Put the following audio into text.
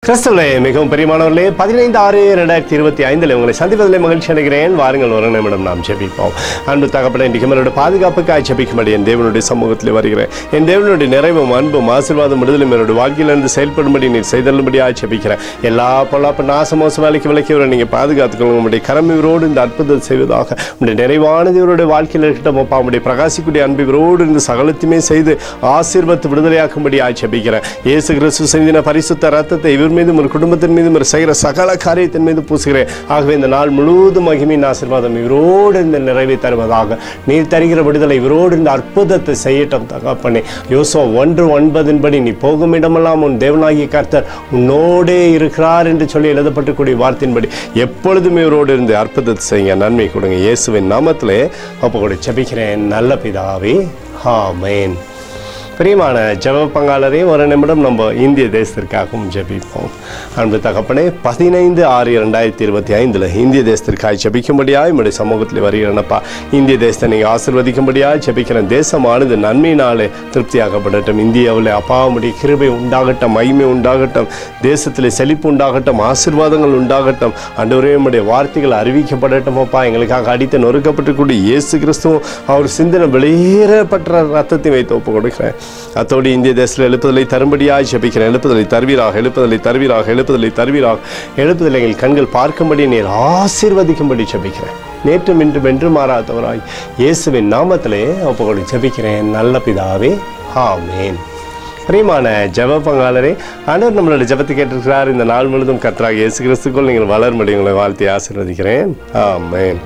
கிறிஸ்துவிலே மிகவும் பிரியமானவர்களே 15/6/2025 உங்களை சந்திப்பதிலே மகிழ்ச்சி அடைகிறேன். வாருங்கள் ஒரு நிமிடம் நாம் ஜெபிப்போம். அன்பு தகப்பனே, இன்றைக்கு நம்மளுடைய பாதுகாப்புக்காக ஜெபிக்கும்படி என் தேவனுடைய சமூகத்தில் வருகிறேன். என் தேவனுடைய நிறைவும் அன்பும் ஆசீர்வாதம் விடுதலும் என்னுடைய வாழ்க்கையிலிருந்து செயல்படும்படி நீர் செய்தல்படியாக ஜெபிக்கிறேன். எல்லா பொல்லாப்பு நாசமோச வேலைக்கு விலக்கியவரை நீங்கள் பாதுகாத்துக்கொள்ளுங்க. உங்களுடைய கரமிவரோடு இந்த அற்புதத்தை செய்வதாக உங்களுடைய நிறைவானது இவருடைய வாழ்க்கையில் இருக்கட்டும். அப்பா, உங்களுடைய பிரகாசிக்கூடிய அன்பிவரோடு இந்த சகலத்தையுமே செய்து ஆசீர்வத்து விடுதலையாக்கும்படியாக ஜெபிக்கிறேன். இயேசு கிறிஸ்து செய்தின பரிசுத்த ரத்தத்தை இவர் மீதும் ஒரு குடும்பத்தின் மீதும் ஒரு செய்கிற சகல காரியத்தின் மீது பூசுகிறேன். ஆகவே இந்த நாள் முழுவதும் மகிமையின் ஆசீர்வாதம் இவரோடு இந்த நிறைவை தருவதாக நீர் தருகிற விடுதலை இவரோடு இந்த அற்புதத்தை செய்யட்டும் தகப்பனே. யோசுவா 1:9 நீ போகும் இடமெல்லாம் உன் தேவனாகிய கர்த்தர் உன்னோடே இருக்கிறார் என்று சொல்லி எழுதப்பட்டக்கூடிய வார்த்தையின்படி எப்பொழுதும் இவரோடு இருந்து அற்புதத்தை செய்யுங்க. நன்மை கொடுங்க. இயேசுவின் நாமத்திலே ஒப்பு கொடு ஜெபிக்கிறேன் நல்ல பிதாவே, ஆமென். பிரியமான ஜெப பங்காளரே, ஒரு நிமிடம் நம்ம இந்திய தேசத்திற்காகவும் ஜெபிப்போம். அன்பு தகப்பனே, 15/6/2025 இந்திய தேசத்திற்காக ஜெபிக்கும்படியாக என்னுடைய சமூகத்தில் வருகிறேனப்பா. இந்திய தேசத்தை நீங்கள் ஆசீர்வதிக்கும்படியாக ஜெபிக்கிறேன். தேசமானது நன்மையினாலே திருப்தியாகப்படட்டும். இந்தியாவில் அப்பாவுடைய கிருபை உண்டாகட்டும், மகிமை உண்டாகட்டும், தேசத்தில் செழிப்பு உண்டாகட்டும், ஆசீர்வாதங்கள் உண்டாகட்டும். ஆண்டவரே, நம்முடைய வார்த்தைகள் அறிவிக்கப்படட்டும். அப்பா, எங்களுக்காக அடித்து நொறுக்கப்பட்டுக்கூடிய இயேசு கிறிஸ்துவும் அவர் சிந்தனை வெளியேறப்பட்ட ரத்தத்தை வைத்து ஒப்பு கொடுக்கிறேன். அத்தோடு இந்திய தேசத்தில் எழுப்புதலை தரும்படியாக ஜெபிக்கிறேன். எழுப்புதலை தருவீராக, எழுப்புதலை தருவீராக, எழுப்புதலை தருவீராக, எழுப்புதலை எங்கள் கண்கள் பார்க்கும்படி நீர் ஆசீர்வதிக்கும்படி ஜெபிக்கிறேன். நேற்றும் இன்றும் என்று மாறாதவராய் இயேசுவின் நாமத்திலே ஒப்புக்கொண்டு ஜெபிக்கிறேன் நல்ல பிதாவே, ஆமென். பிரியமான ஜெப பங்காளரே, ஆண்டவர் நம்மளோட ஜெபத்தை கேட்டிருக்கிறார். இந்த நாள் முழுவதும் கர்த்தராகிய இயேசு கிறிஸ்துக்குள் நீங்கள் வளரும்படி உங்களை வாழ்த்தி ஆசீர்வதிக்கிறேன். ஆமென்.